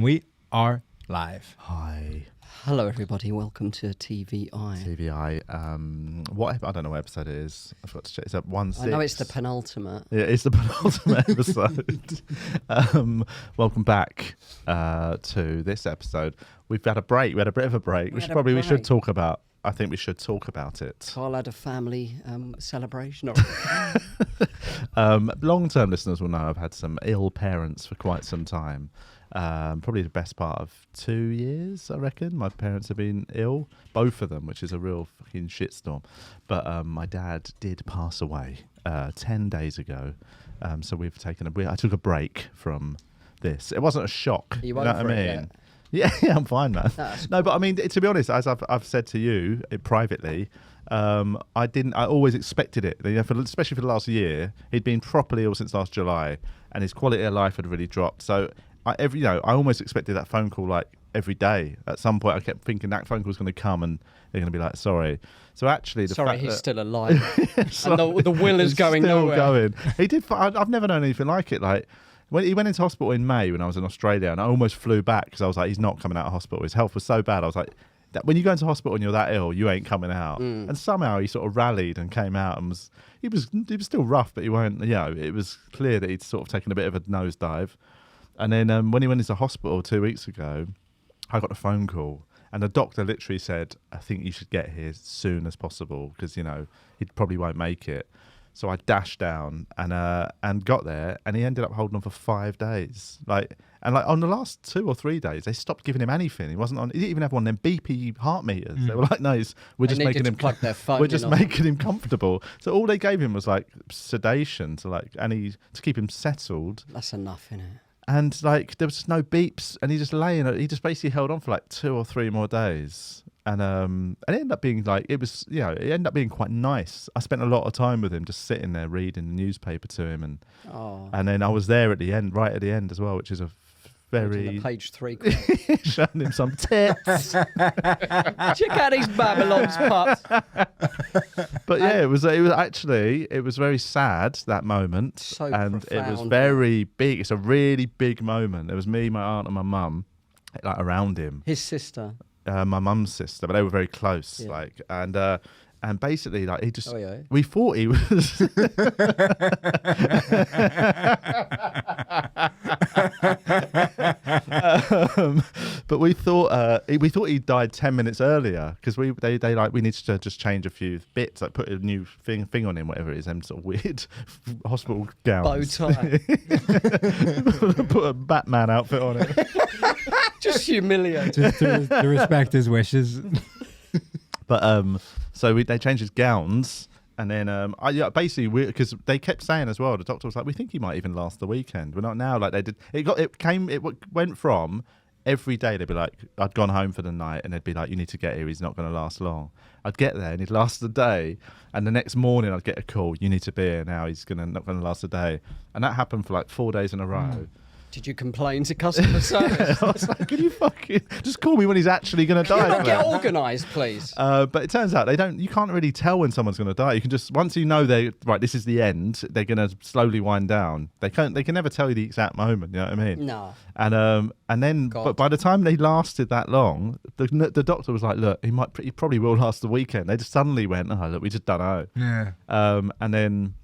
We are live. Hi. Hello, everybody. Welcome to TVI. TVI. I don't know what episode it is. I forgot to check. It's at 1-6. I know it's the penultimate. Yeah, it's the penultimate episode. Welcome back to this episode. We've had a break. We had a bit of a break. We should talk about. I think we should talk about it. Carl had a family celebration. Long-term listeners will know I've had some ill parents for quite some time. Probably the best part of 2 years, I reckon. My parents have been ill, both of them, which is a real fucking shitstorm. But my dad did pass away 10 days ago. So I took a break from this. It wasn't a shock. You know what I mean? Yeah, I'm fine, man. No, but I mean, to be honest, as I've said to you privately, I always expected it. You know, especially for the last year, he'd been properly ill since last July, and his quality of life had really dropped. So I almost expected that phone call like every day. At some point, I kept thinking that phone call was going to come, and they're going to be like, "Sorry." So actually, he's still alive, and the will is going nowhere. Going. He did. I've never known anything like it. Like. When he went into hospital in May when I was in Australia, and I almost flew back because I was like, he's not coming out of hospital. His health was so bad. I was like, when you go into hospital and you're that ill, you ain't coming out. And somehow he sort of rallied and came out and he was still rough, but he weren't. It was clear that he'd sort of taken a bit of a nosedive. And then when he went into hospital 2 weeks ago, I got a phone call. And the doctor literally said, I think you should get here as soon as possible because, he probably won't make it. So I dashed down and got there, and he ended up holding on for 5 days. On the last 2 or 3 days, they stopped giving him anything. He didn't even have one of them beepy heart meters. They were like, "No, we're just making him plug their phone. We're just making him comfortable." So all they gave him was like sedation to keep him settled. That's enough, isn't it? And there was just no beeps, and he just basically held on for like 2 or 3 more days. And it ended up being it ended up being quite nice. I spent a lot of time with him, just sitting there reading the newspaper to him, and then I was there at the end, right at the end as well, which is a very page 3, showing him some tits. Check out these Babylon's pups. But yeah, it was very sad, that moment, profound. It was very big. It's a really big moment. There was me, my aunt, and my mum, around him. His sister. My mum's sister, but they were very close. Yeah. And basically, he just. Oh, yeah. We thought he was. But we thought he died 10 minutes earlier because we needed to just change a few bits, put a new thing on him, whatever it is, them sort of weird hospital gowns. Bow tie. Put a Batman outfit on it. Just humiliate. Just to respect his wishes. But so they changed his gowns, and then basically because they kept saying as well, the doctor was like, we think he might even last the weekend. We're not now like they did. It went from every day they'd be like, I'd gone home for the night, and they'd be like, you need to get here. He's not going to last long. I'd get there and he'd last the day, and the next morning I'd get a call. You need to be here now. He's not going to last a day, and that happened for 4 days in a row. Did you complain to customer service? I was like, can you fucking just call me when he's actually going to die? Can you not get organised, please? But it turns out you can't really tell when someone's going to die. You can just, once you know this is the end, they're going to slowly wind down. They can never tell you the exact moment, you know what I mean? No. And then, but by the time they lasted that long, the doctor was like, look, he probably will last the weekend. They just suddenly went, oh, look, we just don't know. Yeah. And then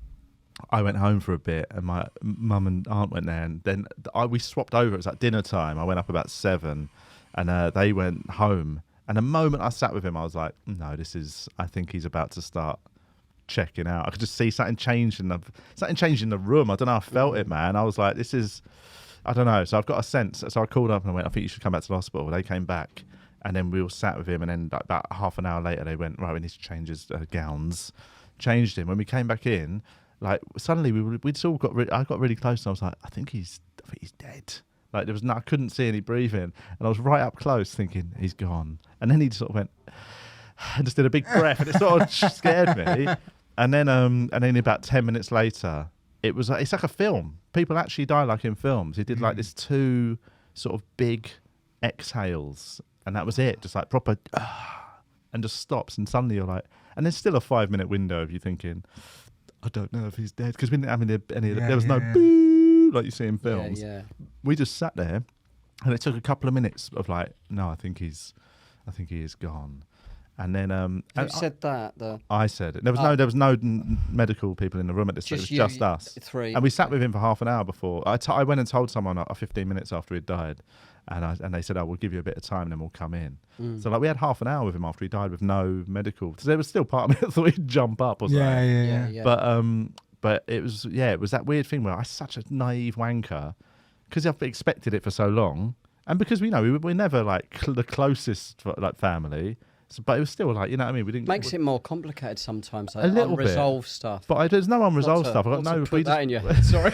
I went home for a bit, and my mum and aunt went there, and then we swapped over. It was at dinner time. I went up about 7, and they went home. And the moment I sat with him, I was like, no, I think he's about to start checking out. I could just see something change in the room. I don't know. I felt it, man. I was like, I don't know. So I've got a sense. So I called up and I went, I think you should come back to the hospital. They came back, and then we all sat with him, and then about half an hour later, they went, right, we need to change his gowns. Changed him. When we came back in, suddenly I got really close, and I was like, I think he's dead. I couldn't see any breathing, and I was right up close thinking he's gone. And then he sort of went and just did a big breath, and it sort of scared me. And then about 10 minutes later, it's like a film. People actually die like in films. He did this 2 sort of big exhales, and that was it. Just proper, and just stops, and suddenly you're like, and there's still a 5-minute window of you thinking, I don't know if he's dead, because we didn't have there was no boo like you see in films. Yeah. We just sat there, And it took a couple of minutes of like, no, I think he is gone. And then Who said that? I said it. There was no medical people in the room at this. It was just us. Three. And we sat with him for half an hour before. I went and told someone 15 minutes after he'd died, and they said, "Oh, we'll give you a bit of time, then we'll come in." So like we had half an hour with him after he died with no medical. So there was still part of me that thought he'd jump up or something. Yeah. But it was that weird thing where I was such a naive wanker because I've expected it for so long, and because we're never like the closest like family. So, but it was still like, you know what I mean? We didn't. Makes it more complicated sometimes. Like a little unresolved bit. Stuff. But there's no unresolved stuff. I got no. Put that in your head. Sorry.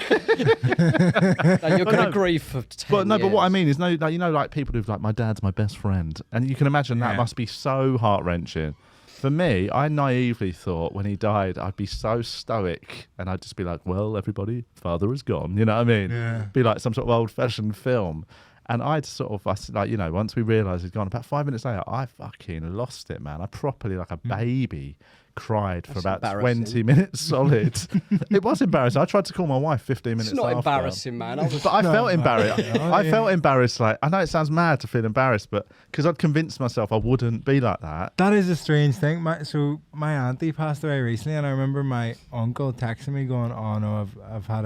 No, you're going to grieve for 10 years. But what I mean is like people who've like, my dad's my best friend, and you can imagine that must be so heart wrenching. For me, I naively thought when he died, I'd be so stoic, and I'd just be like, well, everybody, father is gone. You know what I mean? Yeah. Be like some sort of old-fashioned film. And I'd once we realised he'd gone, about 5 minutes later, I fucking lost it, man. I properly, like a baby, cried for about 20 minutes solid. It was embarrassing. I tried to call my wife 15 minutes after. It's not embarrassing, man. But I felt embarrassed. I felt embarrassed. Like, I know it sounds mad to feel embarrassed, but because I'd convinced myself I wouldn't be like that. That is a strange thing. My auntie passed away recently, and I remember my uncle texting me going, "Oh no, I've had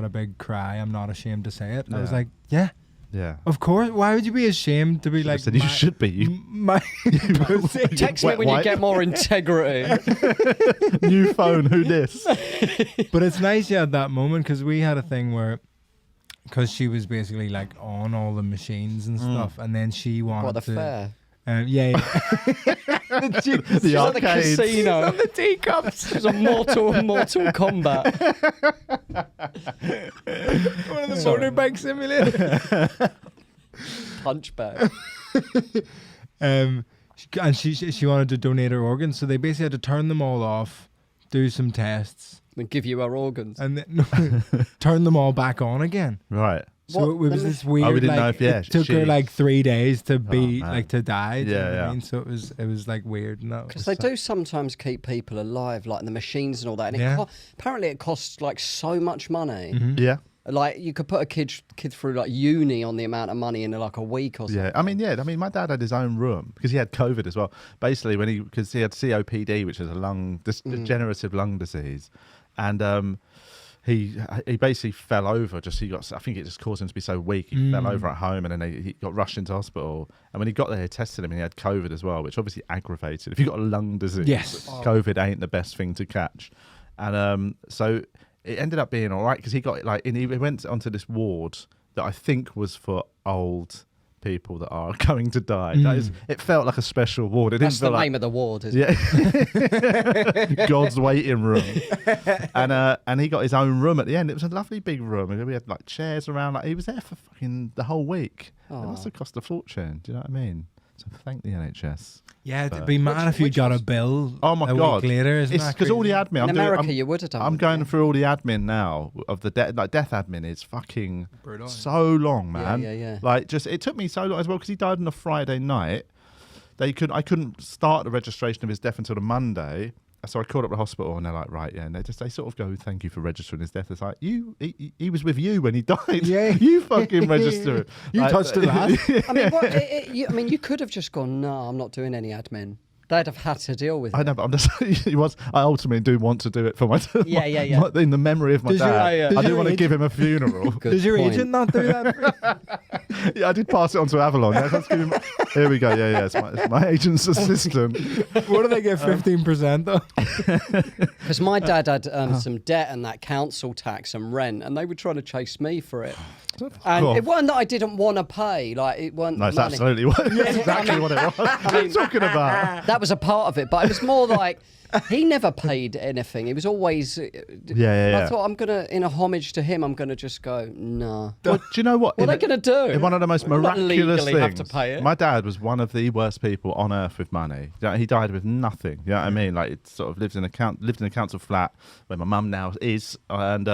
a big cry. I'm not ashamed to say it." And I was like, "Yeah." Yeah. Of course. Why would you be ashamed to be like? Said, you should be. Text me when you get more integrity. New phone. Who this? But it's nice you had that moment because we had a thing where, because she was basically like on all the machines and stuff, and then she wanted the fair? Yeah. The arcade. The casino. On the teacups. It was a Mortal Kombat. One of the motorbike simulator. Punch bag. And she wanted to donate her organs, so they basically had to turn them all off, do some tests, And give you our organs. and then turn them all back on again. Right. So it was this weird. we didn't know if it took her like 3 days to be man. like to die. Do you know what I Yeah. mean? So it was like weird. No, Because they do sometimes keep people alive, like the machines and all that. And apparently it costs like so much money. Mm-hmm. Yeah. Like you could put a kid through like uni on the amount of money in like a week or something. Yeah, I mean, my dad had his own room because he had COVID as well. Basically, because he had COPD, which is a degenerative lung disease, and he basically fell over. I think it just caused him to be so weak. He fell over at home, and then he got rushed into hospital. And when he got there, they tested him, and he had COVID as well, which obviously aggravated. If you got a lung disease, COVID ain't the best thing to catch, and so. It ended up being all right because he got he went onto this ward that I think was for old people that are going to die. It felt like a special ward. That's the name of the ward, isn't it? God's waiting room. And he got his own room at the end. It was a lovely big room. And we had like chairs around. Like he was there for fucking the whole week. It must have cost a fortune. Do you know what I mean? So thank the NHS. Yeah, it'd be mad if you got a bill. Oh my God! Week later, it's because all the admin. In America, you would have done. I'm going through all the admin now of the death admin is fucking brutal. So long, man. Yeah. Like it took me so long as well because he died on a Friday night. I couldn't start the registration of his death until the Monday. So I called up the hospital and they're like, right, yeah. And they sort of go, thank you for registering his death. It's like, he was with you when he died. Yeah. You fucking register it. You touched the last. I mean, you could have just gone, no, I'm not doing any admin. They'd have had to deal with it. I know, but I'm just. I ultimately do want to do it for my. Yeah. In the memory of my dad, I do want to give him a funeral. Does your agent not do that? Yeah, I did pass it on to Avalon. Yeah, let's give him. Here we go. Yeah. It's my agent's assistant. What do they get 15% though? Because my dad had some debt and that council tax and rent, and they were trying to chase me for it. And it wasn't that I didn't want to pay. Like it wasn't. No, it's money. absolutely what what it was. What are you talking about? That was a part of it, but it was more like he never paid anything. It was always. Yeah. I thought in a homage to him, I'm gonna just go nah. Well, do you know what? What are they gonna do? One of the most miraculous things. Have to pay it. My dad was one of the worst people on earth with money. He died with nothing. You know what I mean? Like it sort of lived in a council flat where my mum now is, and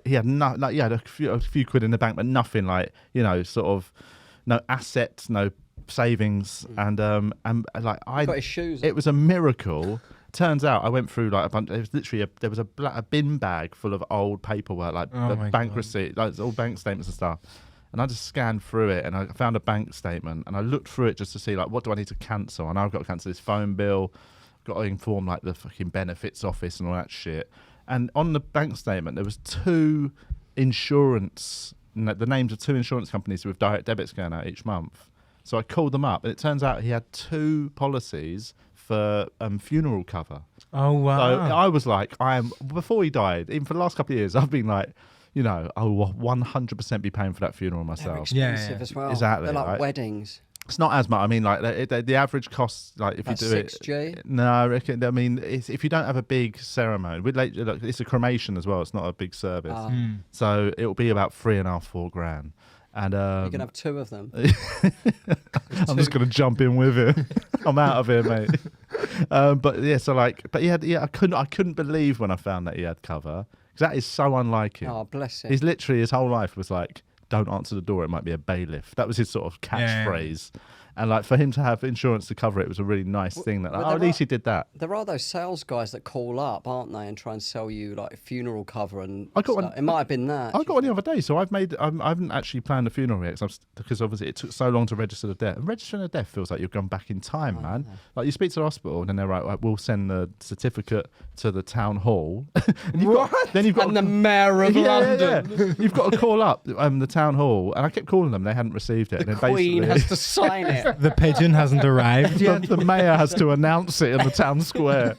he had he had a few quid in the bank, but nothing. Like sort of no assets, no savings, and I got his shoes. It was a miracle. Turns out I went through like a bunch. It was literally there was a bin bag full of old paperwork, like bank receipts, like old bank statements and stuff. And I just scanned through it and I found a bank statement and I looked through it just to see like, what do I need to cancel? I know I've got to cancel this phone bill, got to inform like the fucking benefits office and all that shit. And on the bank statement, there was the names of 2 insurance companies with direct debits going out each month. So I called them up and it turns out he had 2 policies for funeral cover. Oh, wow. So I was like, before he died, even for the last couple of years, I've been like, you know, I will 100% be paying for that funeral myself. They're expensive as well. Exactly. They're like right? Weddings. It's not as much. I mean, like the average cost, like if That's you do 6G? it. No, I reckon. I mean, if you don't have a big ceremony, look, it's a cremation as well. It's not a big service, so it'll be about $3,500-4 grand. And you can have 2 of them. I'm just gonna jump in with him. I'm out of here, mate. But I couldn't believe when I found that he had cover. Because that is so unlike him. Oh, bless him. He's literally, his whole life was like, don't answer the door, it might be a bailiff. That was his sort of catchphrase. And like for him to have insurance to cover it was a really nice thing. That at least he did that. There are those sales guys that call up, aren't they, and try and sell you like funeral cover and I got one, it might have been that. I got one the other day, so I haven't actually planned a funeral yet because obviously it took so long to register the death. And registering a death feels like you're going back in time, man. Like you speak to the hospital and then they're right, we'll send the certificate to the town hall. And the mayor of London. Yeah. You've got to call up the town hall, and I kept calling them, they hadn't received it. The and Queen has to sign it. The pigeon hasn't arrived yet. The mayor has to announce it in the town square.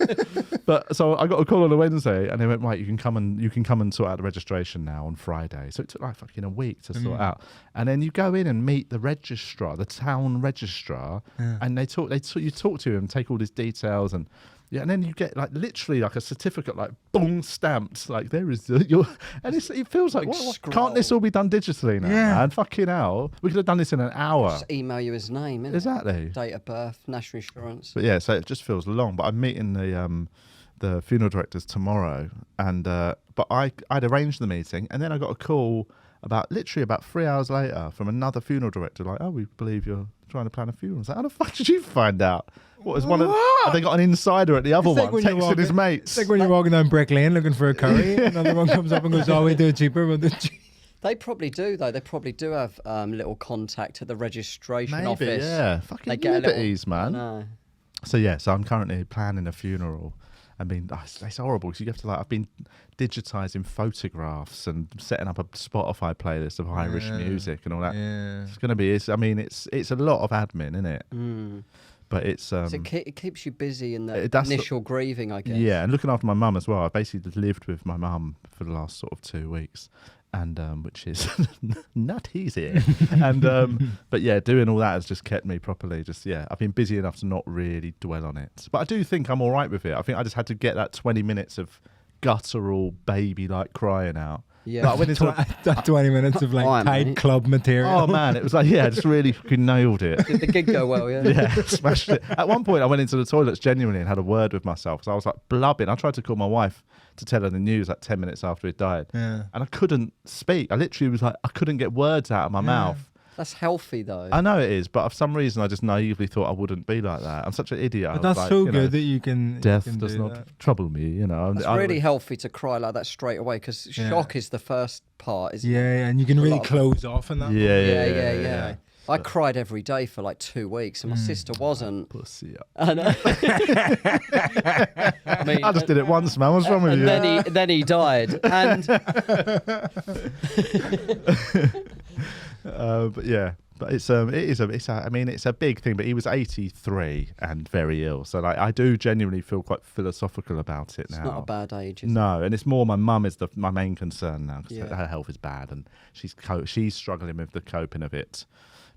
But so I got a call on a Wednesday, and they went, right, you can come and sort out the registration now on Friday. So it took like fucking a week to sort out. And then you go in and meet the registrar, the town registrar, and you talk to him, take all his details, and and then you get like literally like a certificate, like boom, stamped. Like there is and it feels like what, can't this all be done digitally now? Yeah. Man? Fucking hell, we could have done this in an hour. Just email you his name, innit? Exactly. Date of birth, national insurance. But yeah, so it just feels long. But I'm meeting the funeral directors tomorrow, and but I'd arranged the meeting, and then I got a call about 3 hours later from another funeral director, like, oh, we believe you're trying to plan a funeral. I was like, how the fuck did you find out? What was have they got an insider at the other one texting his mates? It's like when you're walking down Brick Lane looking for a curry, another one comes up and goes, oh, we do it cheaper. We'll do it cheaper. They probably do, though. They probably do have little contact at the registration office. Yeah. Fucking liberties, man. No. So I'm currently planning a funeral. I mean, it's horrible because you have to I've been digitizing photographs and setting up a Spotify playlist of Irish music and all that. Yeah. It's gonna be. It's a lot of admin, isn't it? But it's so it keeps you busy in the that's initial grieving, I guess. Yeah, and looking after my mum as well. I basically lived with my mum for the last sort of 2 weeks, and which is not easy. And but yeah, doing all that has just kept me properly. I've been busy enough to not really dwell on it. But I do think I'm all right with it. I think I just had to get that 20 minutes of guttural baby-like crying out. Yeah, I went into 20 minutes of like tight club material. Oh man, it was like, yeah, just really fucking nailed it. Did the gig go well? Yeah, yeah, smashed it. At one point, I went into the toilets genuinely and had a word with myself. So I was like blubbing. I tried to call my wife to tell her the news like 10 minutes after he died, and I couldn't speak. I literally was like, I couldn't get words out of my mouth. That's healthy, though. I know it is, but for some reason, I just naively thought I wouldn't be like that. I'm such an idiot. But that's so good that you can. Death you can does do not that. trouble me, you know. It's really healthy to cry like that straight away because shock is the first part, isn't it? Yeah, and you can really close off in that. Yeah. I cried every day for like 2 weeks, and my sister wasn't. Pussy up. I know. I mean, I just did it once, man. What's wrong with you? Then he died, and but yeah. But it's a big thing. But he was 83 and very ill, so like I do genuinely feel quite philosophical about it now. It's not a bad age, is it? No, and it's more my mum is my main concern now because Yeah. her health is bad and she's struggling with the coping of it.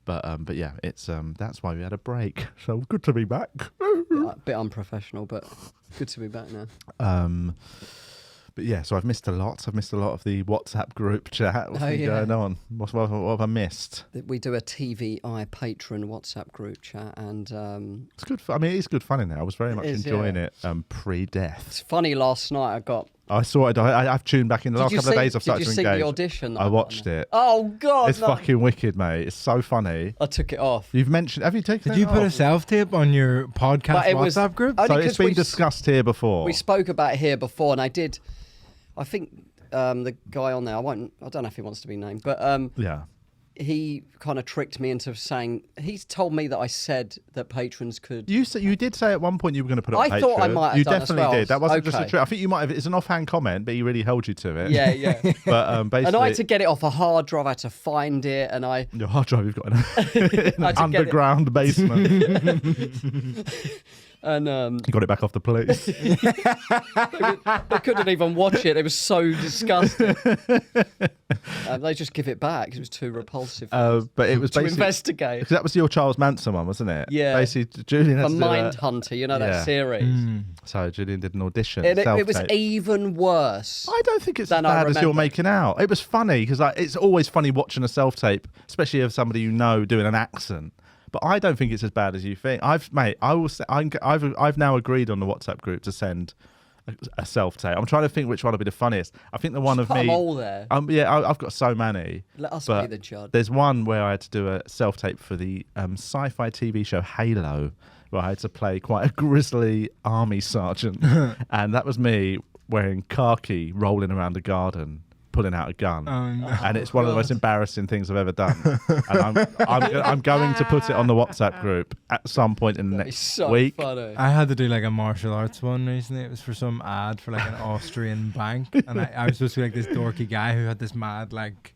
But yeah, it's that's why we had a break. So good to be back. A bit unprofessional, but good to be back now. But yeah, so I've missed a lot. I've missed a lot of the WhatsApp group chat. What's been going on? What have I missed? We do a TVI patron WhatsApp group chat, and it's good. It is good fun in there. I was very much enjoying it pre-death. It's funny. Last night I saw it. I've tuned back in the last couple of days. I've started to engage. Did you see the audition? I watched it. Oh God! It's fucking wicked, mate. It's so funny. I took it off. Have you taken? Did you put a self-tape on your podcast WhatsApp group? So it's been discussed here before. We spoke about it here before, and I think the guy on there. I don't know if he wants to be named, but yeah. he kind of tricked me into saying, he's told me that I said that patrons could. You did say at one point you were going to put it on Patreon. I thought I might have you done definitely as well. did. That wasn't just a Okay. trick. I think you might have. It's an offhand comment, but he really held you to it. Yeah. But basically, And I had to get it off a hard drive. I had to find it, and your hard drive you've got in an to underground basement. and You got it back off the police. they couldn't even watch it. It was so disgusting. They just give it back. It was too repulsive. But it was to basically investigate. because that was your Charles Manson one, wasn't it? Yeah. Basically, Julian A had to do Mindhunter, you know that Yeah. series. So Julian did an audition. It was self-tape. even worse. I don't think it's as than I bad as you're remember. making out. It was funny because it's always funny watching a self-tape, especially of somebody you know doing an accent. But I don't think it's as bad as you think. I've now agreed on the WhatsApp group to send a self-tape. I'm trying to think which one would be the funniest. I think the one of Put me. them all there. I've got so many. Let us but be the judge. There's one where I had to do a self-tape for the sci-fi TV show Halo, where I had to play quite a grisly army sergeant, and that was me wearing khaki, rolling around the garden, pulling out a gun. Oh, no. And it's one of the most embarrassing things I've ever done. And I'm going to put it on the WhatsApp group at some point in the That'd be next so week. funny. I had to do like a martial arts one recently. It was for some ad for like an Austrian bank, and I was supposed to be like this dorky guy who had this mad like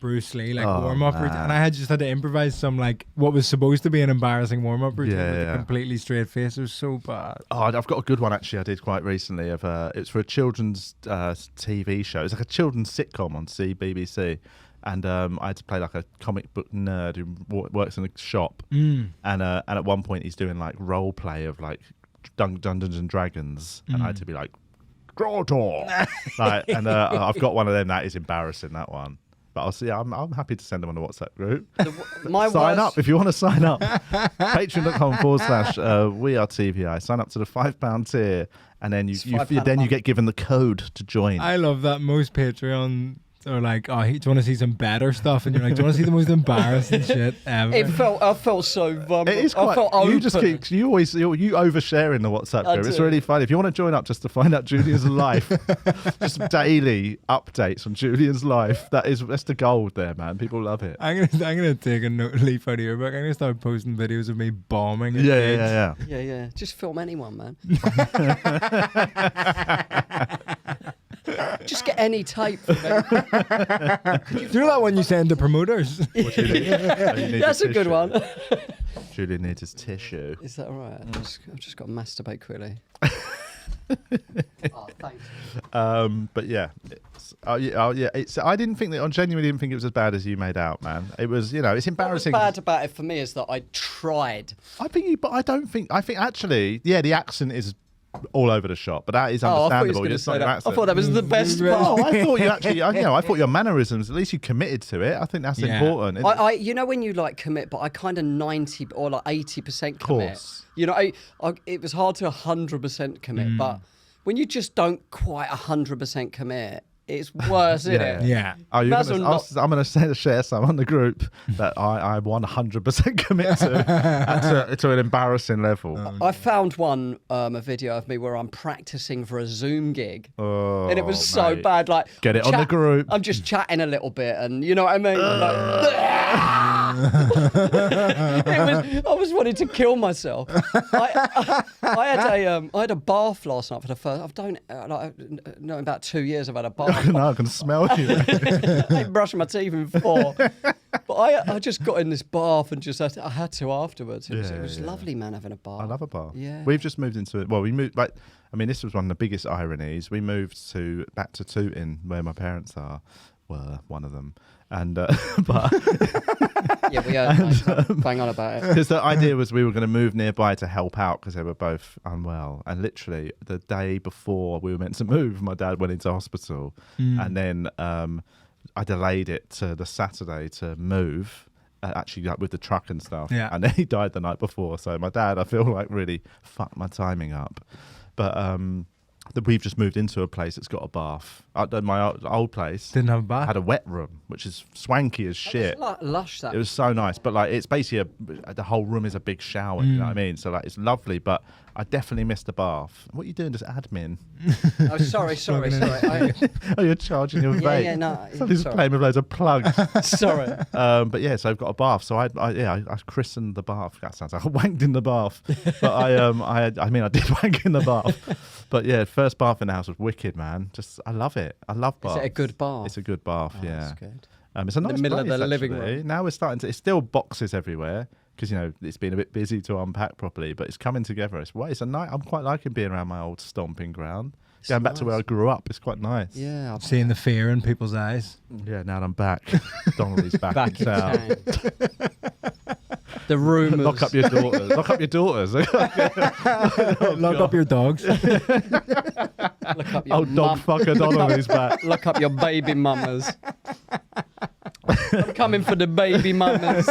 Bruce Lee like warm up routine, and I just had to improvise some like what was supposed to be an embarrassing warm up routine with a completely straight face. It was so bad. Oh, I've got a good one actually. I did quite recently. It's for a children's TV show. It's like a children's sitcom on BBC. And I had to play like a comic book nerd who works in a shop. And at one point he's doing like role play of like Dungeons and Dragons, and I had to be like, Grotor. Like, and I've got one of them that is embarrassing, that one. But I'll see. I'm happy to send them on the WhatsApp group. Sign up if you want to sign up. Patreon.com/We Are TVI. Sign up to the £5 tier, and then you get given the code to join. I love that most Patreon are like, oh, do you want to see some better stuff? And you're like, do you want to see the most embarrassing shit ever? I felt so vulnerable. It is quite. I felt open. You overshare in the WhatsApp group. It's really fun. If you want to join up just to find out Julian's life, just daily updates on Julian's life. That's the gold there, man. People love it. I'm gonna take a leaf out of your book. I'm gonna start posting videos of me bombing. Yeah. Just film anyone, man. Just get any tape from them. Do you know that one you send to promoters? That's a good one. Julian needs his tissue. Is that all right? I've just got to masturbate quickly. Oh, thanks. But yeah, I genuinely didn't think it was as bad as you made out, man. It was, it's embarrassing. What's bad about it for me is that I tried. I think actually, the accent is all over the shop, but that is understandable. I thought that was the best part. Oh, I thought you actually, I thought your mannerisms, at least you committed to it. I think that's important. When you like commit, but I kind of 90 or like 80% commit. It was hard to 100% commit, but when you just don't quite 100% commit, it's worse, isn't it? Yeah. I'm going to share some on the group that I 100% commit to an embarrassing level. I found a video of me where I'm practicing for a Zoom gig, and it was so bad. Like, get it on the group. I'm just chatting a little bit, and you know what I mean. I was wanting to kill myself. I had a bath last night for the first. In about 2 years I've had a bath. No, I can smell you. I ain't brushed my teeth in 4. But I just got in this bath and I had to afterwards. It was lovely, man, having a bath. I love a bath. Yeah. We've just moved into it. Well, we moved this was one of the biggest ironies. We moved back to Tooting, where my parents were one of them. And but yeah, we heard bang on about it. Because the idea was we were going to move nearby to help out because they were both unwell. And literally the day before we were meant to move, my dad went into hospital, and then I delayed it to the Saturday to move. Actually, like with the truck and stuff. Yeah. And then he died the night before. So my dad, I feel like, really fucked my timing up. But we've just moved into a place that's got a bath. my old place Didn't have a bath. had a wet room, which is swanky as shit. It's lush, that. It was so nice, but like it's basically the whole room is a big shower. You know what I mean? So like it's lovely, but I definitely missed the bath. What are you doing? Just admin? Oh, sorry. Oh, you're charging your vape. Yeah, no. Somebody's playing with loads of plugs. Sorry. But yeah, so I've got a bath. So I christened the bath. That sounds like I wanked in the bath. But I did wank in the bath. But yeah, first bath in the house was wicked, man. I love it. I love baths. Is it a good bath? It's a good bath. Oh, yeah. That's good. It's a nice In the middle of place, the living actually. room. Now we're starting to. It's still boxes everywhere because it's been a bit busy to unpack properly, but it's coming together. It's a night. I'm quite liking being around my old stomping ground. Going back to where I grew up, it's quite nice. Yeah, Seeing the fear in people's eyes. Yeah, now that I'm back. Donnelly's back in town. The rumours. Lock up your daughters. Lock up your daughters. Lock up your dogs. Look up your Old dog fucker Donnelly's back. Look up your baby mamas. I'm coming for the baby mamas.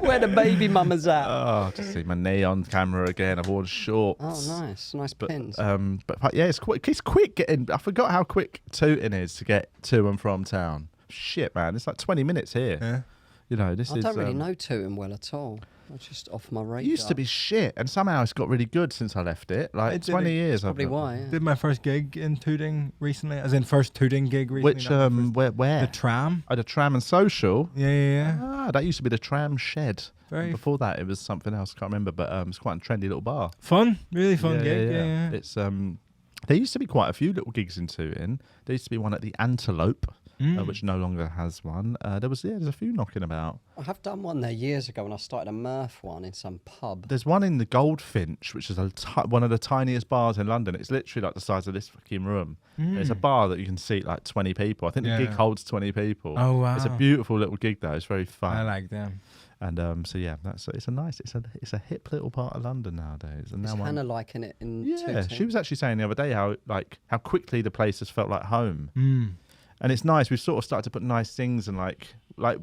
Where the baby mamas at? Oh, just see my knee on camera again. I've worn shorts. Oh, nice pins. But yeah, it's quick getting. I forgot how quick tooting is to get to and from town. Shit, man, it's like 20 minutes here. Yeah. You know, I don't really know Tooting well at all. I just off my radar. It used to be shit, and somehow it's got really good since I left it. Like 20 years. Probably why. Yeah. Did my first gig in Tooting recently, as in first Tooting gig recently. Which where? The Tram. Oh, the Tram and Social. Yeah. Ah, that used to be the Tram Shed. Very Before that, it was something else. Can't remember, but it's quite a trendy little bar. Fun, really fun gig. Yeah. It's there used to be quite a few little gigs in Tooting. There used to be one at the Antelope. Which no longer has one. There's a few knocking about. I have done one there years ago when I started a Murph one in some pub. There's one in the Goldfinch, which is one of the tiniest bars in London. It's literally like the size of this fucking room. It's a bar that you can seat like 20 people. I think the gig holds 20 people. Oh wow! It's a beautiful little gig though. It's very fun. I like them. And so yeah, it's a hip little part of London nowadays. And Is now Hannah liking it in yeah, Tooting? she was actually saying the other day how quickly the place has felt like home. And it's nice. We've sort of started to put nice things and like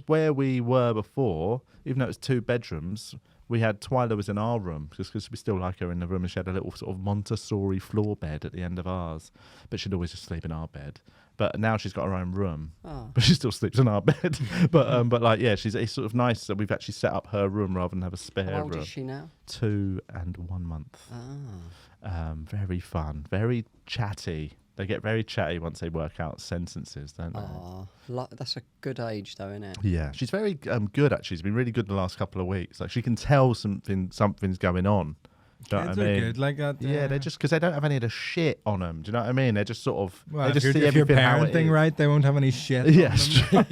where we were before, even though it was 2 bedrooms, we had Twyla was in our room just because we still like her in the room, and she had a little sort of Montessori floor bed at the end of ours, but she'd always just sleep in our bed. But now she's got her own room, but she still sleeps in our bed. But like yeah, it's sort of nice that we've actually set up her room rather than have a spare room. How old is she now? 2 and 1 month. Very fun, very chatty. They get very chatty once they work out sentences, don't they? That's a good age, though, isn't it? Yeah, she's very good. Actually, she's been really good the last couple of weeks. Like she can tell something's going on. Do you know Kids what I are mean? good like that. Yeah, they're just because they don't have any of the shit on them. Do you know what I mean? They're just sort of. Well, they just if see you're everything how it parenting is. right, they won't have any shit. on Yes, them.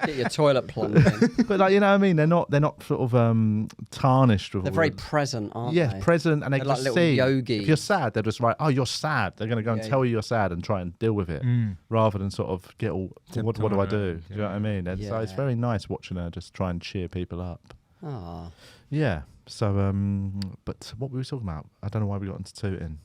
Get your toilet plumbed in. but like you know what I mean. They're not sort of tarnished with. They're all very the- present, aren't Yeah, they? present, and they They're just like little see yogis. if you're sad, they're just oh, you're sad. They're going to go and Yeah, tell you you're sad and try and deal with it, rather than sort of get all. What do I do? Do you know what I mean? And so it's very nice watching her just try and cheer people up. Ah, Yeah. So, but what were we talking about? I don't know why we got into Tooting.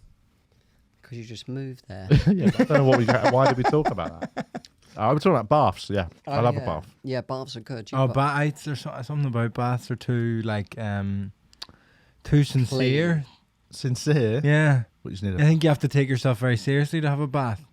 because you just moved there. Yeah, I don't know why did we talk about that? We're talking about baths. Yeah, I love a bath. Yeah, baths are good. There's something about baths are too too sincere. Sincere. Yeah, What you just need I think you have to take yourself very seriously to have a bath.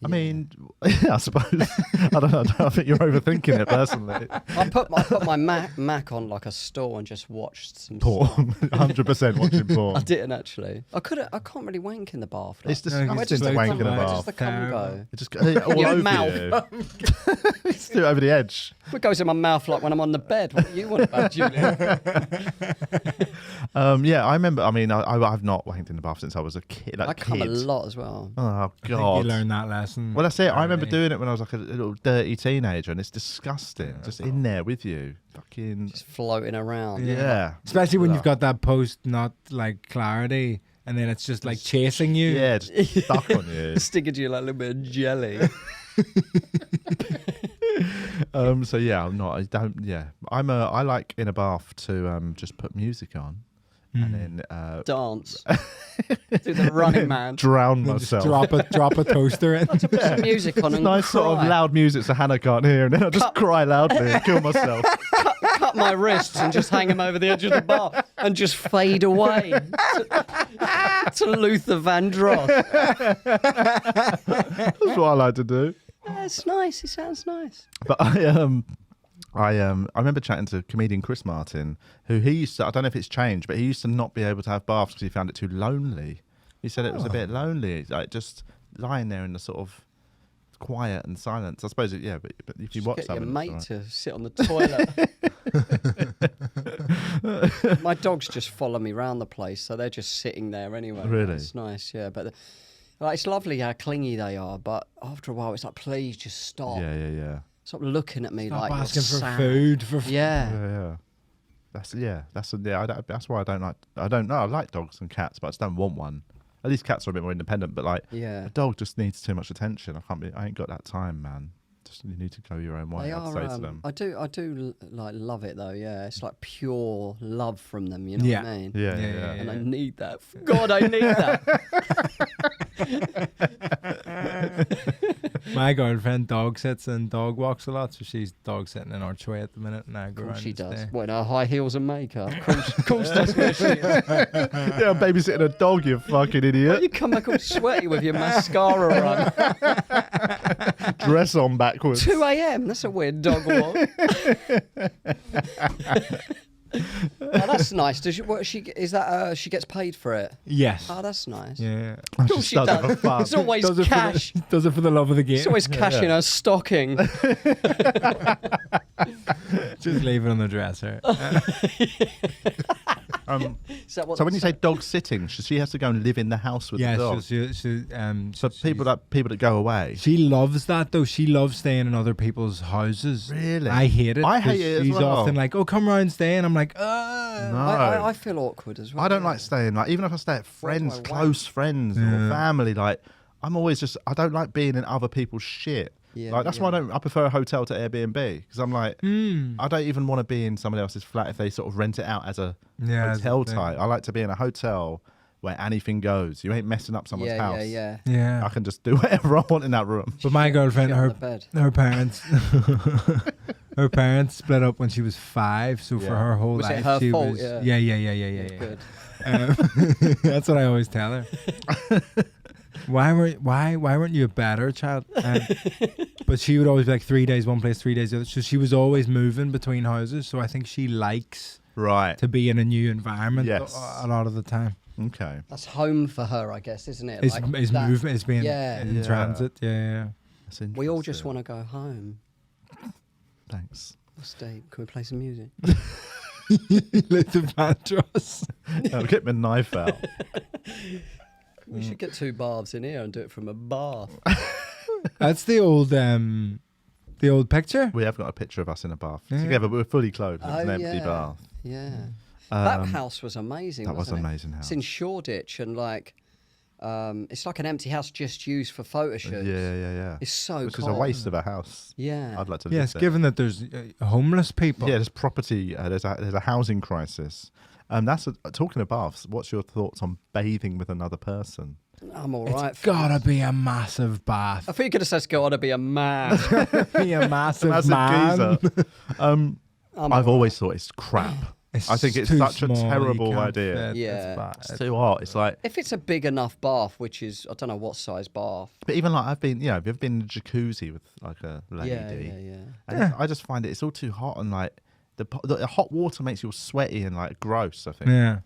I mean, I suppose. I don't know. I think you're overthinking it personally. I put my Mac on like a store and just watched some Porn. stuff. 100% watching porn. I didn't actually. I can't really wank in the bath. It's just No, where it's does just the like wank in a cum- where bath. does the cum go? It just all Your over mouth. you. Just do it over the edge. It goes in my mouth like when I'm on the bed. What do you want about, Julian? Yeah, I remember. I mean, I've not wanked in the bath since I was a kid. I come a lot as well. Oh I think God! you learned that lesson. Well, that's it. I remember early. doing it when I was like a little dirty teenager, and it's disgusting. Just in there with you, fucking Just floating around. yeah. Especially when you've got that post not like clarity, and then it's just like chasing you. Yeah, just stuck on you. Sticking to you like a little bit of jelly. So yeah, I'm not. I don't. Yeah, I like in a bath to just put music on, and then Dance. Do the running man. drown Then just myself. drop a toaster in. Put some music on and Nice cry. sort of loud music so Hannah can't hear, and then I just cry loudly and kill myself. Cut my wrists and just hang them over the edge of the bar. and just fade away to Luther Vandross. That's what I like to do. Yeah, it's nice. It sounds nice. But I remember chatting to comedian Chris Martin, who he used to, I don't know if it's changed, but he used to not be able to have baths because he found it too lonely. He said it was a bit lonely, like just lying there in the sort of quiet and silence. I suppose, but if you Just watch get your something, mate it's to sit on the toilet. My dogs just follow me around the place, so they're just sitting there anyway. Really? It's nice, yeah. But like, it's lovely how clingy they are, but after a while, it's like, please just stop. Yeah. Stop looking at me Stop like you're asking for sad. food. Yeah. That's why I don't like. I don't know. I like dogs and cats, but I just don't want one. At least cats are a bit more independent. But like, a dog just needs too much attention. I ain't got that time, man. Just you need to go your own way. I'd say to them. I do like love it though. Yeah, it's like pure love from them. You know what I mean? Yeah. And I need that. God, I need that. My girlfriend dog sits and dog walks a lot, so she's dog sitting in Archway at the minute, and I go around. She does. Stay. What, her high heels and makeup? Of course that's where she is. Yeah, I'm babysitting a dog, you fucking idiot. You come back all sweaty with your mascara on. Dress on backwards. 2 a.m. That's a weird dog walk. Oh, that's nice. Does she gets paid for it? Yes. Oh, that's nice. Yeah. Of course she does. It's always Does it cash. Does it for the love of the game. It's always cash in her stocking. Just leave it on the dresser. Is that what So when you say dog sitting, she has to go and live in the house with the dog. So people that go away. She loves that though. She loves staying in other people's houses. Really? I hate it. I hate 'cause it as she's well. often like, "Oh, come round, stay," and I'm like, No. I feel awkward as well. I don't like staying, like, even if I stay at friends, close friends or family, like, I'm always just, I don't like being in other people's shit. Yeah, Like, that's why I prefer a hotel to Airbnb, because I'm like, I don't even want to be in somebody else's flat if they sort of rent it out as a hotel type. I like to be in a hotel where anything goes. You ain't messing up someone's house. Yeah. I can just do whatever I want in that room. But my girlfriend, Get on the bed. her parents, her parents split up when she was 5. So for her whole Was it life, her she fault? was Yeah. Good. That's what I always tell her. Why weren't you a better child? But she would always be like 3 days one place, 3 days the other. So she was always moving between houses. So I think she likes to be in a new environment a lot of the time. Okay. That's home for her, I guess, isn't it? It's that, movement. It's being in transit. Yeah. We all just want to go home. Thanks. Steve, can we play some music? Little Vandross. I'll get my knife out. We should get 2 baths in here and do it from a bath. That's the old picture. We have got a picture of us in a bath Yeah. together, but we're fully clothed. It's an Oh, empty yeah. bath. Yeah. That house was amazing. That was an wasn't it? amazing house. It's in Shoreditch, and like, it's like an empty house just used for photo shoots. Yeah. It's so Which cool. is a waste of a house. Yeah. I'd like to live Yes, there. given that there's homeless people. Yeah, there's property. There's a housing crisis. Talking of baths. What's your thoughts on bathing with another person? I'm all right. It's gotta be a massive bath. I think you could have said it's gotta be a man. Be a massive Massive man. geezer. I've always thought it's crap. I think it's too such a small, you terrible can't idea. fit. Yeah. It's too hot. It's like, If it's a big enough bath, which is, I don't know what size bath. but even like I've been, have you ever been in a jacuzzi with like a lady? Yeah. And I just find it's all too hot, and like the hot water makes you all sweaty and like gross. I think. Yeah.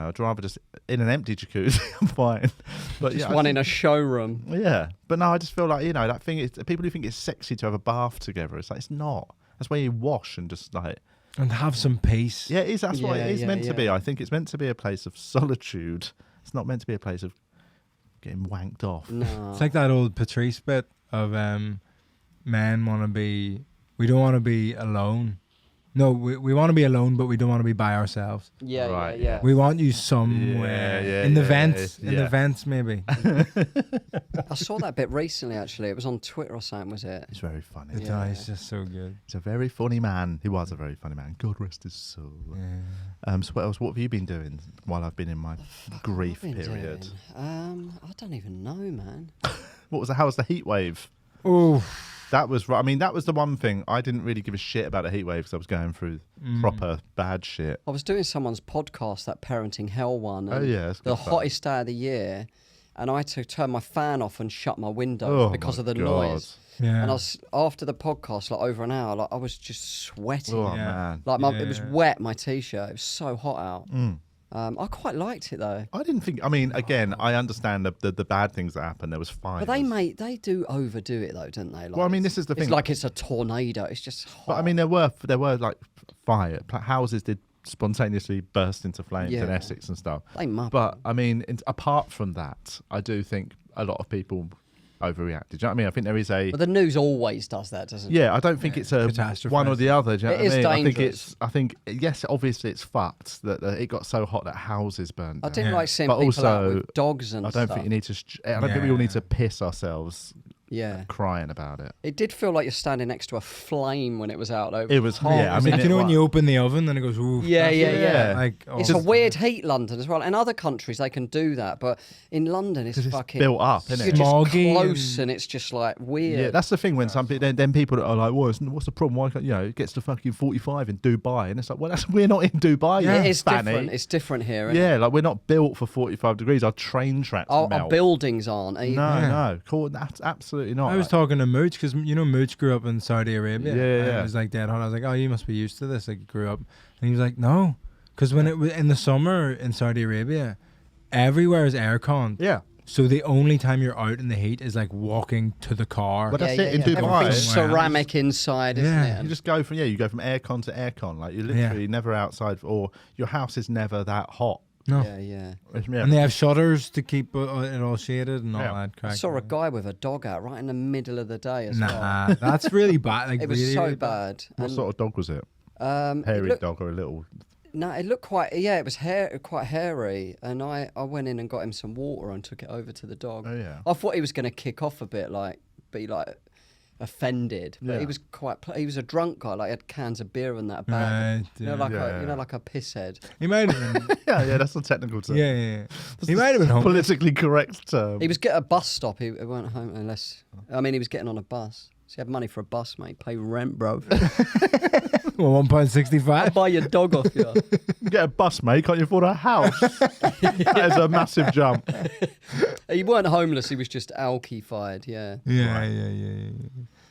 I'd rather just in an empty jacuzzi. I'm fine. But Just one in a showroom. Yeah, but no, I just feel like that thing is people who think it's sexy to have a bath together. It's like it's not. That's where you wash and just like. And have some peace. Yeah, it is. That's what it is meant to yeah. be. I think it's meant to be a place of solitude. It's not meant to be a place of getting wanked off. No. It's like that old Patrice bit of men want to be. We don't want to be alone. No, we want to be alone, but we don't want to be by ourselves. Yeah. We want you somewhere in the vents. In the vents, maybe. I saw that bit recently, actually. It was on Twitter or something, was it? It's very funny. It's just so good. He's a very funny man. He was a very funny man. God rest his soul. Yeah. So what else? What have you been doing while I've been in my grief What have I been period? doing? I don't even know, man. How was the heat wave? Oh, That was right. I mean, that was the one thing I didn't really give a shit about the heat wave because I was going through proper bad shit. I was doing someone's podcast, that Parenting Hell one. And that's the good fun. hottest day of the year, and I had to turn my fan off and shut my windows Oh because my of the God. noise. yeah. And I was after the podcast, like over an hour, like I was just sweating. Oh Yeah. man. Like it was Yeah. wet, my t-shirt. It was so hot out. I quite liked it though. I didn't think. I mean, again, I understand the bad things that happened. There was fires. But they do overdo it though, don't they? Like, Well, I mean, this is the thing. It's like it's a tornado. It's just hot. But I mean, there were like fire houses did spontaneously burst into flames in Yeah. Essex and stuff. They muppet. But I mean, apart from that, I do think a lot of people overreacted. Do you know what I mean? I think there is a. But the news always does that, doesn't it? Yeah, I don't think it's a Catastrophe. one or the other. Do you know It what is I mean? dangerous. I think yes, obviously it's fucked that it got so hot that houses burned I down. didn't Yeah. like seeing But people out also, with dogs and I don't stuff. think you need to. I don't think we all need Yeah. to piss ourselves Yeah. crying about it. It did feel like you're standing next to a flame when it was out though. It was. hot. Yeah, I It's mean, like, you know when you open the oven and it goes, oof. Yeah, that's yeah, it. yeah. Like, It's oh, a weird heat, London as well. In other countries they can do that, but in London it's 'Cause it's fucking built up, isn't You're it? just Smoggy close and it's just like weird. Yeah, that's the thing when some people, then people that are like, well, what's the problem? Why can't, it gets to fucking 45 in Dubai, and it's like, well, we're not in Dubai. Yeah. you It is fanny. different. It's different here. Isn't Yeah, like we're not built for 45 degrees. Our train tracks Our melt. buildings aren't either. No, Yeah. no, cool. That's absolutely not. I was Like, talking to Mooch because Mooch grew up in Saudi Arabia. Yeah, and yeah. it was like dead hot. I was like, oh, you must be used to this. Like, you grew up, and he was like, no, because when it was in the summer in Saudi Arabia, everywhere is aircon. yeah, So the only time you're out in the heat is like walking to the car. But that's Yeah, it, in yeah. Dubai, Everything's Wow. ceramic inside, isn't Yeah. it? you just go from you go from aircon to aircon. Like you're literally never outside, or your house is never that hot. No. Yeah, yeah. Yeah. And they have shutters to keep it all shaded and all Yeah. that crap. I saw a guy with a dog out right in the middle of the day as well. Nah, that's really bad. Like, It was really, so really bad. What And, sort of dog was it? it Hairy looked- dog or a little? No, it looked quite. Yeah, it was quite hairy. And I went in and got him some water and took it over to the dog. Oh yeah. I thought he was going to kick off a bit, like be like offended. But Yeah. he was he was a drunk guy. Like he had cans of beer in that bag. Right, You know, yeah. like Yeah. like a pisshead. He might have been. Yeah, that's a technical term. yeah. He might have been home. Politically correct term. He was at a bus stop. He went home unless. I mean, he was getting on a bus. So you have money for a bus, mate. Pay rent, bro. Well, I'll $1.65. buy your dog off you. Get a bus, mate. Can't you afford a house? That is a massive jump. He weren't homeless. He was just alky-fied. Yeah. Yeah.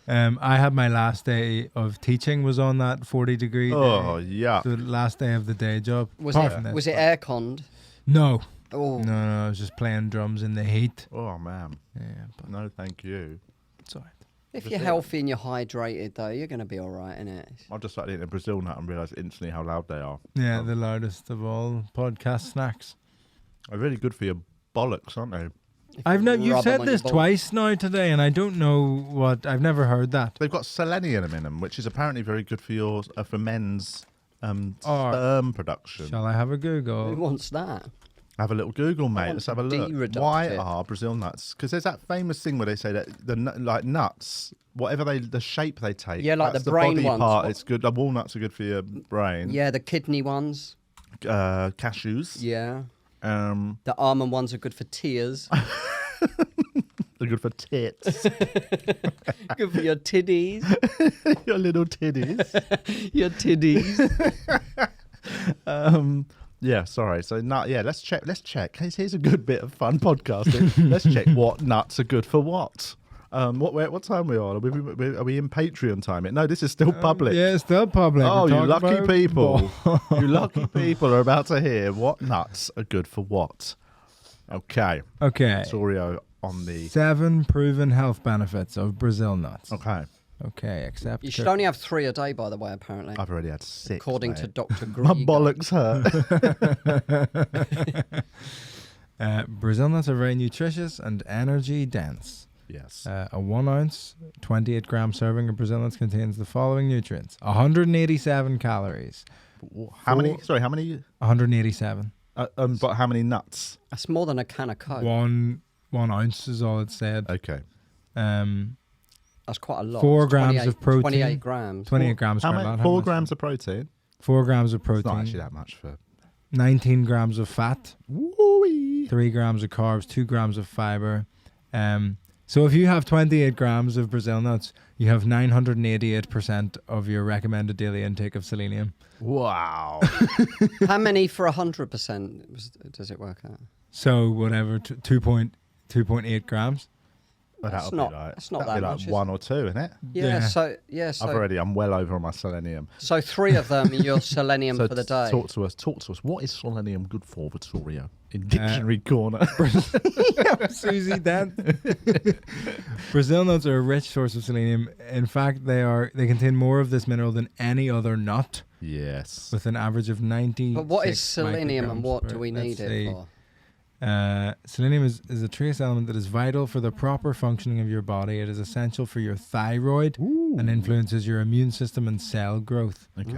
I had my last day of teaching was on that 40-degree Oh day. yeah. The last day of the day job. Was Apart it from this, was it but- air-conned? No. Oh. No, I was just playing drums in the heat. Oh man. Yeah, but No, thank you. it's all right. If Just you're it. healthy and you're hydrated, though, you're going to be all right, innit? I just started eating a Brazil nut and realised instantly how loud they are. Yeah, Oh. the loudest of all podcast snacks. They're really good for your bollocks, aren't they? You've Rub 'em said on this your balls. twice now today, and I don't know what. I've never heard that. They've got selenium in them, which is apparently very good for your for men's sperm production. Shall I have a Who Google? wants that? Have a little Google, mate. want Let's to have a look. de-reduct Why it. are Brazil nuts? Because there's that famous thing where they say that like nuts, whatever the shape they take. Yeah, like that's the brain body ones. part. It's good. The walnuts are good for your brain. Yeah, the kidney ones. Cashews. Yeah. Um, The almond ones are good for tears. they're good for tits. Good for your tiddies. Your little titties. Your tiddies. Yeah, sorry. So let's check. Here's a good bit of fun podcasting. Let's check what nuts are good for what. What time are we on? Are we in Patreon time? No, this is still public. Yeah, it's still public. Oh, We're you talking lucky about people. ball. You lucky people are about to hear what nuts are good for what. Okay. Okay. Sorio on the... 7 proven health benefits of Brazil nuts. Okay. Okay, except You should only have 3 a day, by the way, apparently. I've already had 6. According to mate. Dr. My Green. bollocks hurt. Brazil nuts are very nutritious and energy dense. Yes. A 1 ounce, 28 gram serving of Brazil nuts contains the following nutrients: 187 calories. How many? Sorry, how many? 187. But how many nuts? That's more than a can of Coke. 1 ounce is all it said. Okay. That's quite a lot. 4 It's grams of protein. 28 grams. 28 grams. How quite a many? lot. 4 grams of protein. 4 grams of It's not protein. actually that much for... 19 grams of fat. Woo-wee. 3 grams of carbs. 2 grams of fiber. So if you have 28 grams of Brazil nuts, you have 988% of your recommended daily intake of selenium. Wow. How many for 100% does it work out? So whatever, 2.8 grams. Well, That's that'll not- be like, that's not that'll that be much, like is 1 or 2, isn't it? Yeah. I'm well over on my selenium. So 3 of them are your selenium So for the day. talk to us. What is selenium good for, Vittorio? In dictionary corner. Susie Dent. Brazil nuts are a rich source of selenium. In fact, they contain more of this mineral than any other nut, Yes. with an average of 90. But what is selenium and what do we need it for? Selenium is a trace element that is vital for the proper functioning of your body. It is essential for your thyroid and influences your immune system and cell growth. Okay.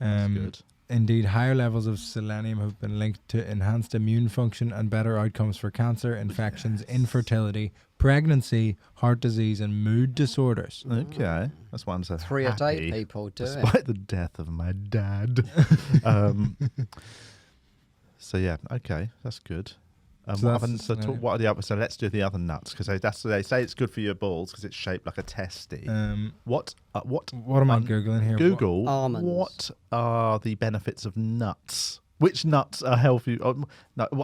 That's good. Indeed, higher levels of selenium have been linked to enhanced immune function and better outcomes for cancer, infections, infertility, pregnancy, heart disease, and mood disorders. Okay. That's why I'm so 3 a day, happy, people do it. despite the death of my dad. So yeah, okay, that's good. So what, that's what are the other? So let's do the other nuts because they say it's good for your balls because it's shaped like a testy. What am I googling here? Google Almonds. what are the benefits of nuts? Which nuts are healthy? No,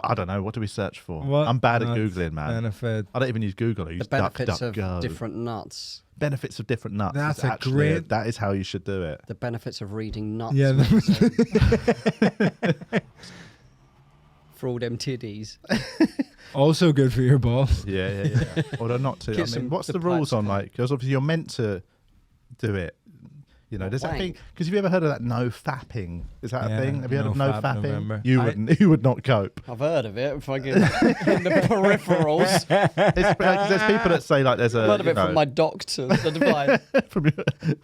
I don't know. What do we search for? I'm bad at googling, man. Benefit. I don't even use Google. I use The benefits of DuckDuckGo. different nuts. Benefits of different nuts. That's is a actually great- That is how you should do it. The benefits of reading nuts. Yeah. For all them tiddies. Also good for your balls. Yeah. Although not to. I Get mean, some what's the rules on like? Because obviously you're meant to do it. You know, does that thing? Wank. Because have you ever heard of that no fapping? Is that a Yeah, thing? Have you heard of no no fap fapping? November. You would not cope. I've heard of it. Fucking in the peripherals. It's like, there's people that say like there's a I've heard of you it from know, my doctors. Advice. from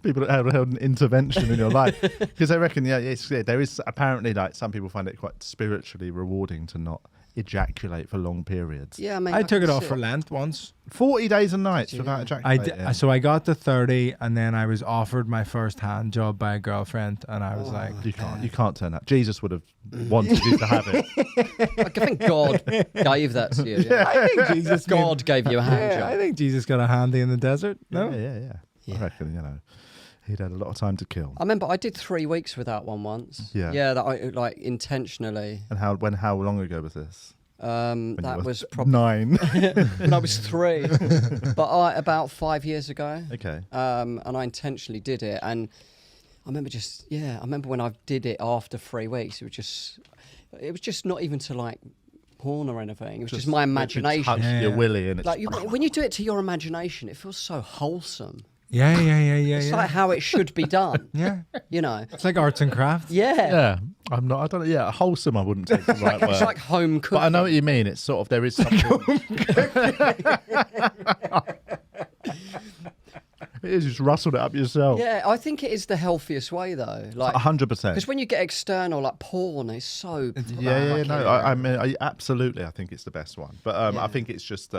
people that have held an intervention in your life because they reckon there is apparently like some people find it quite spiritually rewarding to not ejaculate for long periods. Yeah, I mean, I took it can off see for Lent once. 40 days and nights without ejaculating. So I got to 30, and then I was offered my first hand job by a girlfriend, and I was like, You can't turn that. Jesus would have wanted you to have it. I think God gave that to you. Yeah. I think Jesus God gave you a hand Yeah, job. I think Jesus got a handy in the desert. No, Yeah. I reckon he'd had a lot of time to kill. I remember I did 3 weeks without one once. Yeah. That I like intentionally. And how long ago was this? That was probably 9. when I was 3, but about 5 years ago. Okay. And I intentionally did it, and I remember when I did it after 3 weeks, it was just not even to like porn or anything. It was just my imagination. Touch your willy and it's Like when you do it to your imagination, it feels so wholesome. yeah. It's like how it should be done. Yeah, You know. it's like arts and crafts. Yeah. I don't. Yeah, wholesome. I wouldn't take the right word. It's like home cooking. But I know what you mean. It's sort of there is something. It is just rustled it up yourself. Yeah, I think it is the healthiest way though. Like 100%. because when you get external like porn, it's so Yeah. No, fucking- I mean, absolutely. I think it's the best one. But I think it's just.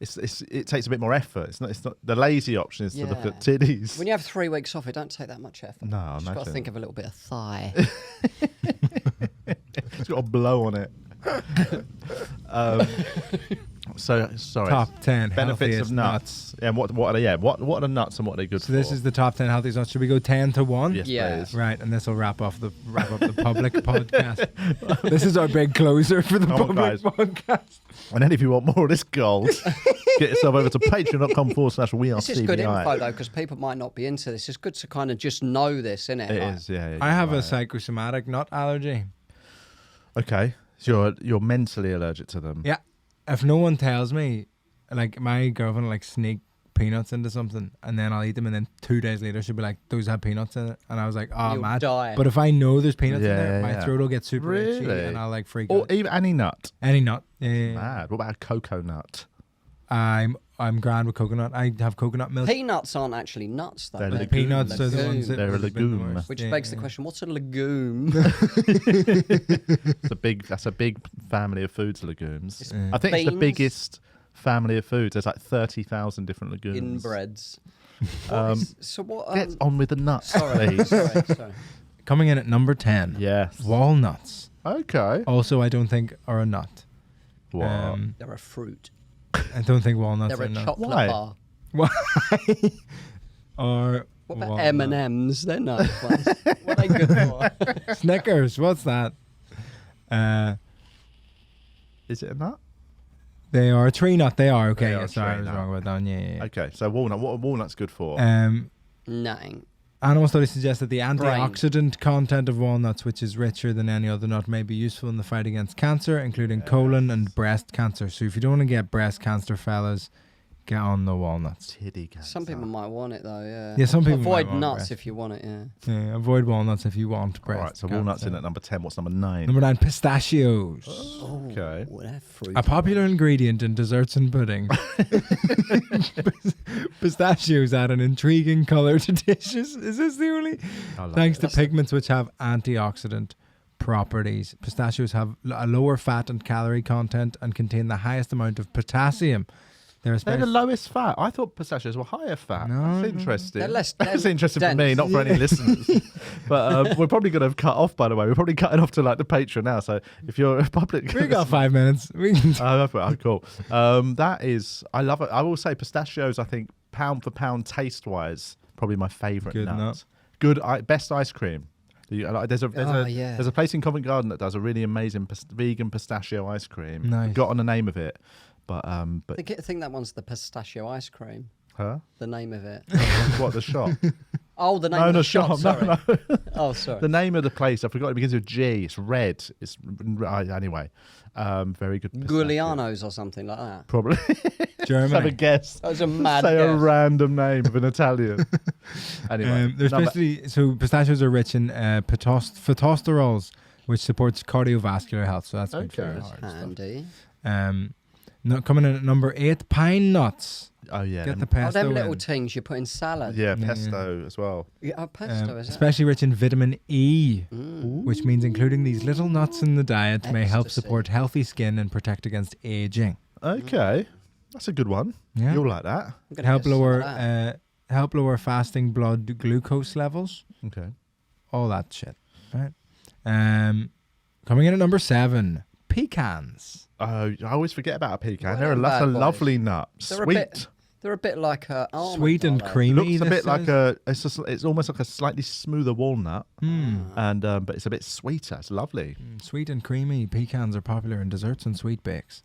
It takes a bit more effort. It's not the lazy option is to look at titties. When you have 3 weeks off, it don't take that much effort. No, Just got to imagine. think of a little bit of thigh. It's got a blow on it. So sorry. Top 10 benefits healthiest of nuts. Yeah, what are they? Yeah, what are the nuts and what are they good for? So this is the top 10 healthiest nuts. Should we go 10 to 1? Yes, Yeah. please. Right, and this will wrap up the public podcast. This is our big closer for the Come on, public guys. podcast. And then if you want more of this gold, get yourself over to patreon.com/wearetvi. This is good info though, because people might not be into this. It's good to kind of just know this, isn't it? It Like, is, yeah. I have you're a right. psychosomatic nut allergy. Okay, so you're mentally allergic to them. Yeah. If no one tells me, like my girlfriend will like sneak peanuts into something and then I'll eat them and then 2 days later she'll be like, those have peanuts in it. And I was like, oh, You'll mad. die. But if I know there's peanuts in Yeah, there, yeah, my yeah. throat will get super itchy Really? and I'll like freak Or out. even any nut. Any nut. Yeah. Mad. What about a cocoa nut? I'm grand with coconut. I have coconut milk. Peanuts aren't actually nuts though. They're They're legumes. Peanuts are the ones that They're a have been the legume. worst. Which Yeah, begs the yeah. question: what's a legume? That's a big family of foods, legumes. Yeah. I think it's the Beans. biggest family of foods. There's like 30,000 different legumes. Inbreds. So what? Get on with the nuts, Sorry, please. sorry. Coming in at number 10. Yes. Walnuts. Okay. Also, I don't think are a nut. What? They're a fruit. I don't think walnuts They're are a nuts. chocolate Why? bar. Why? Or What about walnut. M&M's? They're nice ones. What are they good for? Snickers? What's that? Is it a nut? They are a tree nut. They are okay. They are Yeah, a sorry, I tree was nut. wrong about that one. Yeah. Okay, so walnut. What are walnuts good for? Nothing. Animal studies suggest that the antioxidant content of walnuts, which is richer than any other nut, may be useful in the fight against cancer, including colon and breast cancer. So if you don't want to get breast cancer, fellas, get on the walnuts. Titty cancer. Some people might want it though, yeah. Yeah, some people Avoid might want nuts breast. if you want it, yeah. Yeah, avoid walnuts if you want All breast right, so cancer. walnuts in at number 10. What's number 9? Number 9, pistachios. Okay. Oh, they're fruit. A popular ingredient in desserts and pudding. Pistachios add an intriguing colour to dishes. Is this the only? I love Thanks it. to pigments which have antioxidant properties. Pistachios have a lower fat and calorie content and contain the highest amount of potassium. They're They're especially the lowest fat. I thought pistachios were higher fat. No, That's no. interesting. They're less That's interesting for me, dense. not for any listeners. But we're probably going to cut off, by the way. We're probably cutting off to like the Patreon now. So if you're a public... We got 5 minutes. We can Oh, cool. That is... I love it. I will say pistachios, I think, pound for pound, taste-wise, probably my favourite Good nut. nut. Good, best ice cream. There's Oh, yeah. a place in Covent Garden that does a really amazing vegan pistachio ice cream. Nice. I've forgotten the name of it. But I think that one's the pistachio ice cream. huh? The name of it. What, the shop? Oh, the name No, of no, the shop. shop. Sorry. No. Oh, sorry. The name of the place, I forgot. It begins with G. It's red. It's anyway. Very good. pistachio. Giuliano's or something like that. Probably. Let's have a Germany. guess. That was a mad Say a guess. random name of an Italian. Anyway, There's number- basically so pistachios are rich in phytosterols, which supports cardiovascular health. So that's good for Okay. your heart. and stuff. Handy. Coming in at number 8, pine nuts. oh yeah, Get the them- Oh, pesto them little in. things you put in salad. yeah, Yeah, pesto as well. Yeah, oh, pesto, is it? Especially rich in vitamin E, Mm. which means including these little nuts in the diet may help Ecstasy. support healthy skin and protect against aging. Okay, that's a good one. Yeah. You'll like that. I'm gonna help get some of lower that. help lower fasting blood glucose levels. Okay. All that shit. Right. Coming in at number 7, pecans. I always forget about a pecan. Well, They're them that's a bad boys. lovely nut. They're a Sweet. bit- They're a bit like almond. Sweet and are they? creamy. Looks a this bit like is. it's almost like a slightly smoother walnut, Hmm. and but it's a bit sweeter. It's lovely. Sweet and creamy pecans are popular in desserts and sweet bakes.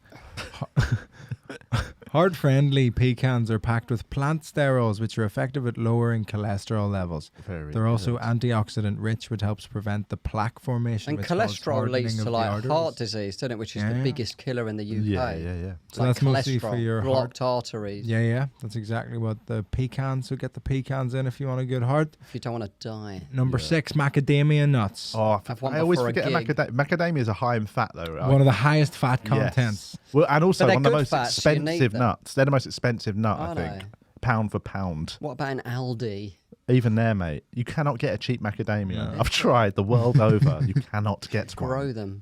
Heart-friendly pecans are packed with plant sterols, which are effective at lowering cholesterol levels. Very. They're also good. antioxidant rich, which helps prevent the plaque formation. And which causes cholesterol leads hardening to of the like arteries. heart disease, doesn't it? Which is Yeah, the yeah. biggest killer in the UK. Yeah. So Like that's mostly for cholesterol, your heart. blocked arteries. Yeah, that's exactly what the pecans. So get the pecans in if you want a good heart. If you don't want to die. Number Yeah. 6, macadamia nuts. Oh, Have one I always before a forget gig. macadamia is a high in fat though. Right? One of the highest fat Yes. contents. Well, and also But they're one of the good most fats, you need expensive them. nuts. They're the most expensive nut, I Are think. they? Pound for pound. What about an Aldi? Even there, mate. You cannot get a cheap macadamia. No. I've tried the world over. You cannot get Grow one. them.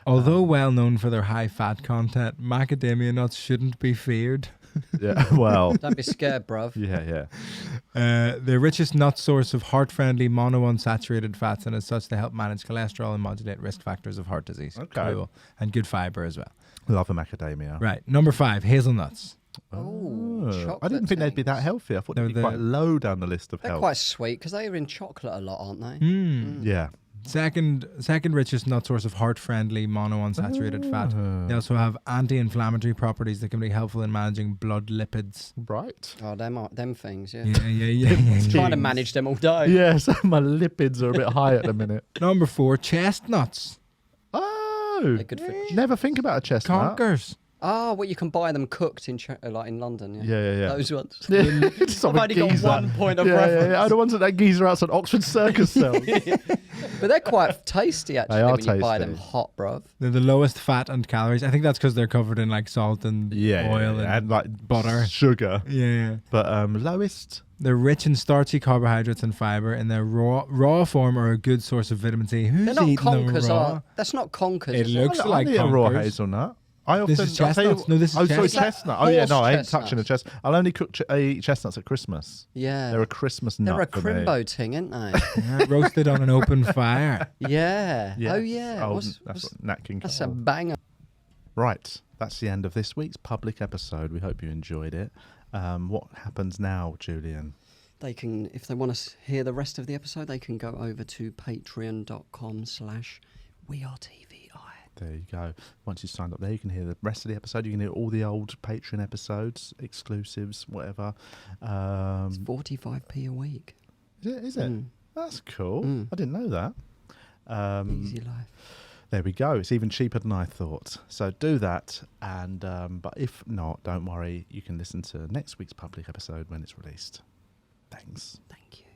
Although well known for their high fat content, macadamia nuts shouldn't be feared. Yeah. Well. Don't be scared, bruv. Yeah. The richest nut source of heart-friendly monounsaturated fats, and as such, they help manage cholesterol and modulate risk factors of heart disease. Okay. Cool. And good fiber as well. Love a macadamia. Right. Number 5, hazelnuts. Oh, I didn't think they'd be that healthy. I thought they'd be They're quite low down the list of They're health. quite sweet because they are in chocolate a lot, aren't they? Yeah. Second richest nut source of heart-friendly monounsaturated fat. They also have anti-inflammatory properties that can be helpful in managing blood lipids. Right. Oh, them things, yeah. Yeah. Trying to manage them all day. Yes, my lipids are a bit high at the minute. Number 4, chestnuts. Oh. They're good for Never think about a chestnut. Conkers. Oh, well, you can buy them cooked in like in London. Yeah, Yeah. Those ones. Just I've only got one point of reference. Yeah. Oh, the ones that geezer outside Oxford Circus sells. But they're quite tasty, actually, They are when you buy them tasty. hot, bruv. They're the lowest fat and calories. I think that's because they're covered in like salt and oil and like butter. sugar. Yeah. But lowest. They're rich in starchy carbohydrates and fiber. In their raw form are a good source of vitamin C. Who's They're not eating them conkers, raw? are That's not conkers. It is looks I like need a raw conkers. hazelnut. I often, This is I'll tell you- chestnuts. No, this is oh, sorry, chestnuts. chestnut. Oh, yeah, no, I ain't Horse touching a chestnut. I'll only eat chestnuts at Christmas. Yeah. They're a Christmas nut They're a for me. crimbo ting, aren't they? Yeah, roasted on an open fire. Yeah. Yeah. Oh, yeah. Oh, that's what Nat King That's a Cole. banger. Right. that's the end of this week's public episode. We hope you enjoyed it. What happens now, Julian? They can, if they want to hear the rest of the episode, they can go over to patreon.com/wearetvi. There you go. Once you signed up there, you can hear the rest of the episode. You can hear all the old Patreon episodes, exclusives, whatever. It's 45p a week. Is it? That's cool. I didn't know that. Easy life. There we go. It's even cheaper than I thought. So do that. And but if not, don't worry. You can listen to next week's public episode when it's released. Thanks. Thank you.